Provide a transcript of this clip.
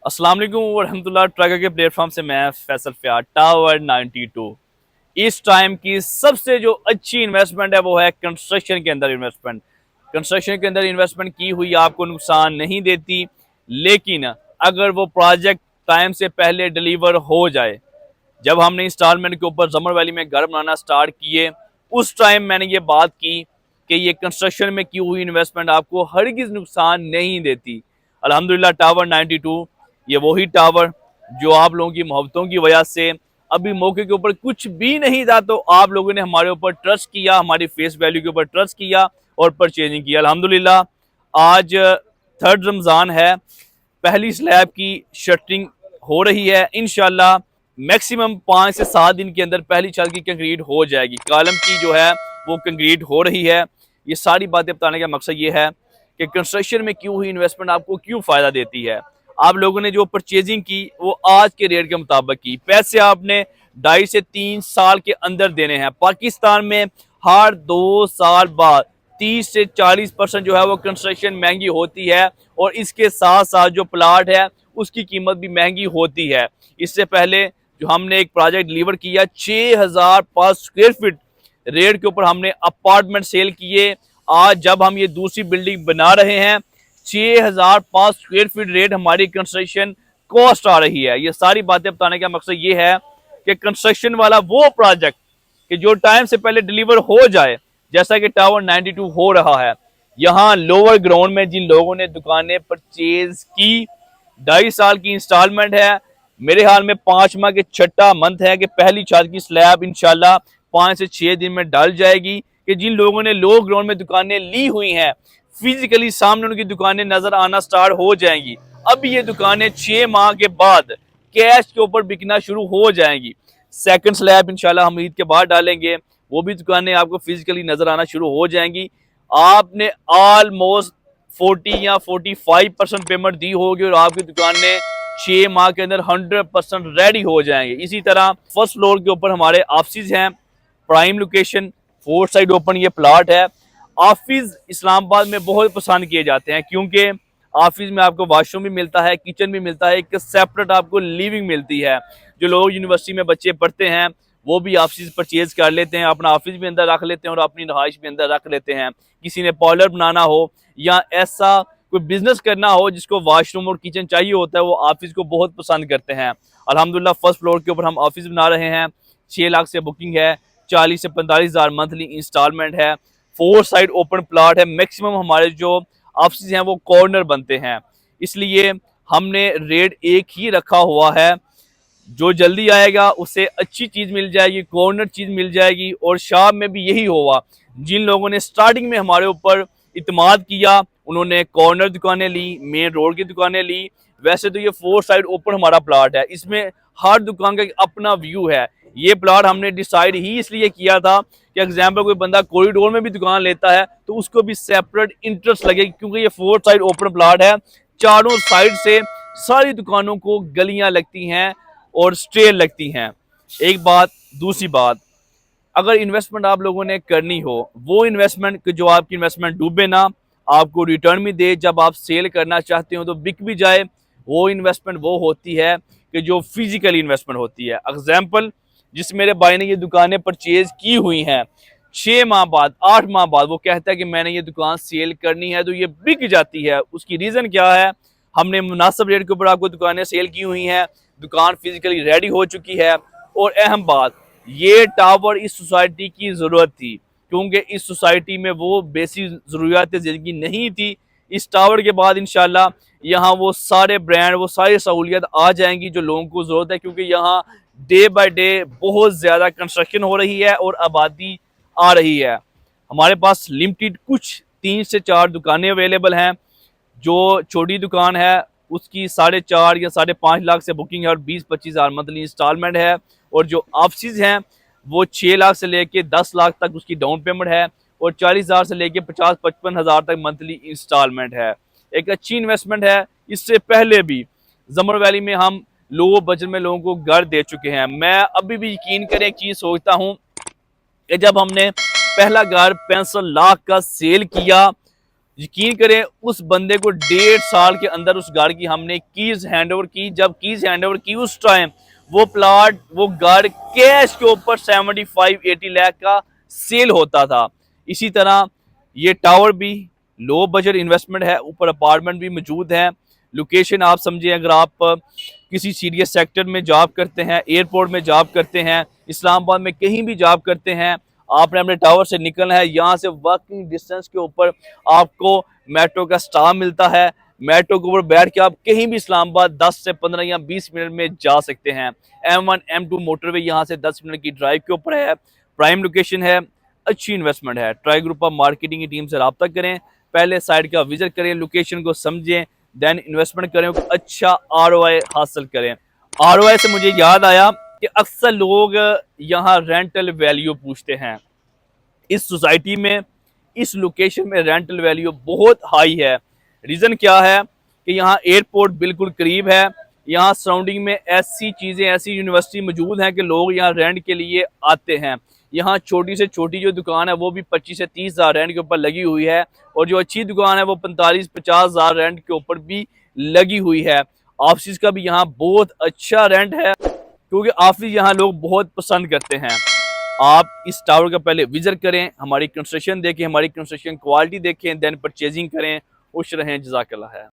अस्सलाम वालेकुम वरहमतुल्लाह। ट्रैकर के प्लेटफॉर्म से मैं फैसल फ़याद। टावर 92 इस टाइम की सबसे जो अच्छी इन्वेस्टमेंट है वो है कंस्ट्रक्शन के अंदर इन्वेस्टमेंट। कंस्ट्रक्शन के अंदर इन्वेस्टमेंट की हुई आपको नुकसान नहीं देती, लेकिन अगर वो प्रोजेक्ट टाइम से पहले डिलीवर हो जाए। जब हमने इंस्टॉलमेंट के ऊपर जमर वैली में घर बनाना स्टार्ट किए, उस टाइम मैंने ये बात की कि ये कंस्ट्रक्शन में की हुई इन्वेस्टमेंट आपको हरगिज़ नुकसान नहीं देती। अल्हम्दुलिल्लाह टावर 92 ये वही टावर जो आप लोगों की मोहब्बतों की वजह से अभी मौके के ऊपर कुछ भी नहीं था, तो आप लोगों ने हमारे ऊपर ट्रस्ट किया, हमारी फेस वैल्यू के ऊपर ट्रस्ट किया और परचेजिंग किया। अल्हम्दुलिल्लाह आज 3rd रमज़ान है, पहली स्लैब की शटरिंग हो रही है। इंशाल्लाह मैक्सिमम 5 से 7 दिन के अंदर पहली छत की कंक्रीट हो जाएगी। कॉलम की जो है वो कंक्रीट हो रही है। ये सारी बातें बताने का मकसद ये है कि कंस्ट्रक्शन में क्यों हुई इन्वेस्टमेंट आपको क्यों फ़ायदा देती है। आप लोगों ने जो परचेजिंग की वो आज के रेट के मुताबिक की, पैसे आपने 2.5 से 3 साल के अंदर देने हैं। पाकिस्तान में हर 2 साल बाद 30 से 40% जो है वो कंस्ट्रक्शन महंगी होती है, और इसके साथ साथ जो प्लाट है उसकी कीमत भी महंगी होती है। इससे पहले जो हमने एक प्रोजेक्ट डिलीवर किया 6005 स्क्वायर फीट रेट के ऊपर हमने अपार्टमेंट सेल किए। आज जब हम ये दूसरी बिल्डिंग बना रहे हैं 6005 स्क्वायर फीट रेट हमारी कंस्ट्रक्शन कॉस्ट आ रही है। ये सारी बातें बताने का मकसद ये है कि कंस्ट्रक्शन वाला वो प्रोजेक्ट कि जो टाइम से पहले डिलीवर हो जाए, जैसा कि टावर 92 हो रहा है। यहाँ लोअर ग्राउंड में जिन लोगों ने दुकानें परचेज की, 2.5 साल की इंस्टॉलमेंट है। मेरे हाल में 5 माह के छठा मंथ है कि पहली छत की स्लैब इंशाल्लाह 5 से 6 दिन में डल जाएगी। कि जिन लोगों ने लो ग्राउंड में दुकानें ली हुई हैं, फिजिकली सामने उनकी दुकानें नजर आना स्टार्ट हो जाएंगी। अब ये दुकानें 6 माह के बाद कैश के ऊपर बिकना शुरू हो जाएंगी। सेकंड स्लैब इंशाल्लाह हम ईद के बाद डालेंगे, वो भी दुकानें आपको फिजिकली नजर आना शुरू हो जाएंगी। आपने ऑलमोस्ट 40 या 45% पेमेंट दी होगी और आपकी दुकानें 6 माह के अंदर 100% रेडी हो जाएंगे। इसी तरह फर्स्ट फ्लोर के ऊपर हमारे ऑफिस हैं, प्राइम लोकेशन, 4 साइड ओपन ये प्लाट है। ऑफिस इस्लामाबाद में बहुत पसंद किए जाते हैं, क्योंकि ऑफिस में आपको वॉशरूम भी मिलता है, किचन भी मिलता है, एक सेपरेट आपको लिविंग मिलती है। जो लोग यूनिवर्सिटी में बच्चे पढ़ते हैं वो भी ऑफिस परचेज कर लेते हैं, अपना ऑफिस भी अंदर रख लेते हैं और अपनी रहाइश भी अंदर रख लेते हैं। किसी ने पार्लर बनाना हो या ऐसा कोई बिजनेस करना हो जिसको वॉशरूम और किचन चाहिए होता है, वो ऑफिस को बहुत पसंद करते हैं। अल्हम्दुलिल्लाह फर्स्ट फ्लोर के ऊपर हम ऑफिस बना रहे हैं। 6 लाख से बुकिंग है, 40 से 45 हज़ार मंथली इंस्टॉलमेंट है। 4 साइड ओपन प्लाट है। मैक्सिमम हमारे जो ऑफिस हैं वो कॉर्नर बनते हैं, इसलिए हमने रेट एक ही रखा हुआ है। जो जल्दी आएगा उसे अच्छी चीज़ मिल जाएगी, कॉर्नर चीज़ मिल जाएगी। और शाम में भी यही हुआ। जिन लोगों ने स्टार्टिंग में हमारे ऊपर इत्मीनान किया उन्होंने कॉर्नर दुकानें ली, मेन रोड की दुकानें ली। वैसे तो ये 4 साइड ओपन हमारा प्लाट है, इसमें हर दुकान का एक अपना व्यू है। ये प्लाट हमने डिसाइड ही इसलिए किया था कि एग्जाम्पल कोई बंदा कॉरिडोर में भी दुकान लेता है तो उसको भी सेपरेट इंटरेस्ट लगे, क्योंकि ये 4 साइड ओपन प्लाट है। चारों साइड से सारी दुकानों को गलियां लगती हैं और स्ट्रेट लगती हैं। एक बात। दूसरी बात, अगर इन्वेस्टमेंट आप लोगों ने करनी हो, वो इन्वेस्टमेंट जो आपकी इन्वेस्टमेंट डूबे ना, आपको रिटर्न भी दे, जब आप सेल करना चाहते हो तो बिक भी जाए, वो इन्वेस्टमेंट वो होती है कि जो फिजिकल इन्वेस्टमेंट होती है। एग्जाम्पल, जिस मेरे भाई ने ये दुकानें परचेज की हुई हैं, 6 माह बाद 8 माह बाद वो कहता है कि मैंने ये दुकान सेल करनी है, तो ये बिक जाती है। उसकी रीज़न क्या है? हमने मुनासिब रेट के ऊपर आपको दुकानें सेल की हुई हैं, दुकान फिजिकली रेडी हो चुकी है। और अहम बात, ये टावर इस सोसाइटी की ज़रूरत थी, क्योंकि इस सोसाइटी में वो बेसिक ज़रूरियात ज़िंदगी नहीं थी। इस टावर के बाद इंशाल्लाह यहाँ वो सारे ब्रांड, वो सारी सहूलियत आ जाएंगी जो लोगों को ज़रूरत है, क्योंकि यहाँ डे बाय डे बहुत ज़्यादा कंस्ट्रक्शन हो रही है और आबादी आ रही है। हमारे पास लिमिटेड कुछ 3 से 4 दुकानें अवेलेबल हैं। जो छोटी दुकान है उसकी 4.5 या 5.5 लाख से बुकिंग है और 20-25 हज़ार मंथली इंस्टॉलमेंट है। और जो ऑफिस हैं वो 6 लाख से लेके 10 लाख तक उसकी डाउन पेमेंट है और 40 हज़ार से लेके 50-55 हज़ार तक मंथली इंस्टॉलमेंट है। एक अच्छी इन्वेस्टमेंट है। इससे पहले भी जमर वैली में हम लो बजट में लोगों को घर दे चुके हैं। मैं अभी भी यकीन करें एक चीज़ सोचता हूँ कि जब हमने पहला घर 65 लाख का सेल किया यकीन करें उस बंदे को 1.5 साल के अंदर उस गाड़ी की हमने कीज हैंड ओवर की। जब कीज हैंड ओवर की उस टाइम वो प्लाट वो गाड़ी कैश के ऊपर 75-80 लाख का सेल होता था। इसी तरह ये टावर भी लो बजट इन्वेस्टमेंट है, ऊपर अपार्टमेंट भी मौजूद है। लोकेशन आप समझिए, अगर आप किसी सीरियस सेक्टर में जॉब करते हैं, एयरपोर्ट में जॉब करते हैं, इस्लामाबाद में कहीं भी जॉब करते हैं, आपने अपने टावर से निकलना है। यहाँ से वॉकिंग डिस्टेंस के ऊपर आपको मेट्रो का स्टॉप मिलता है। मेट्रो के ऊपर बैठ के आप कहीं भी इस्लामाबाद 10 से 15 या 20 मिनट में जा सकते हैं। M1 M2 मोटरवे यहाँ से 10 मिनट की ड्राइव के ऊपर है। प्राइम लोकेशन है, अच्छी इन्वेस्टमेंट है। ट्राई ग्रुप ऑफ मार्केटिंग की टीम से रब्ता करें, पहले साइट का विजिट करें, लोकेशन को समझें, देन इन्वेस्टमेंट करें, अच्छा ROI हासिल करें। ROI से मुझे याद आया कि अक्सर लोग यहाँ रेंटल वैल्यू पूछते हैं। इस सोसाइटी में, इस लोकेशन में रेंटल वैल्यू बहुत हाई है। रीज़न क्या है कि यहाँ एयरपोर्ट बिल्कुल करीब है। यहाँ सराउंडिंग में ऐसी चीज़ें, ऐसी यूनिवर्सिटी मौजूद हैं कि लोग यहाँ रेंट के लिए आते हैं। यहाँ छोटी से छोटी जो दुकान है वो भी 25 से 30 हज़ार रेंट के ऊपर लगी हुई है, और जो अच्छी दुकान है वो 45-50 हज़ार रेंट के ऊपर भी लगी हुई है। ऑफिस का भी यहाँ बहुत अच्छा रेंट है, क्योंकि ऑफिस यहाँ लोग बहुत पसंद करते हैं। आप इस टावर का पहले विजिट करें, हमारी कंस्ट्रक्शन देखें, हमारी कंस्ट्रक्शन क्वालिटी देखें, देन परचेजिंग करें। खुश रहें, जज़ाकल्लाह है।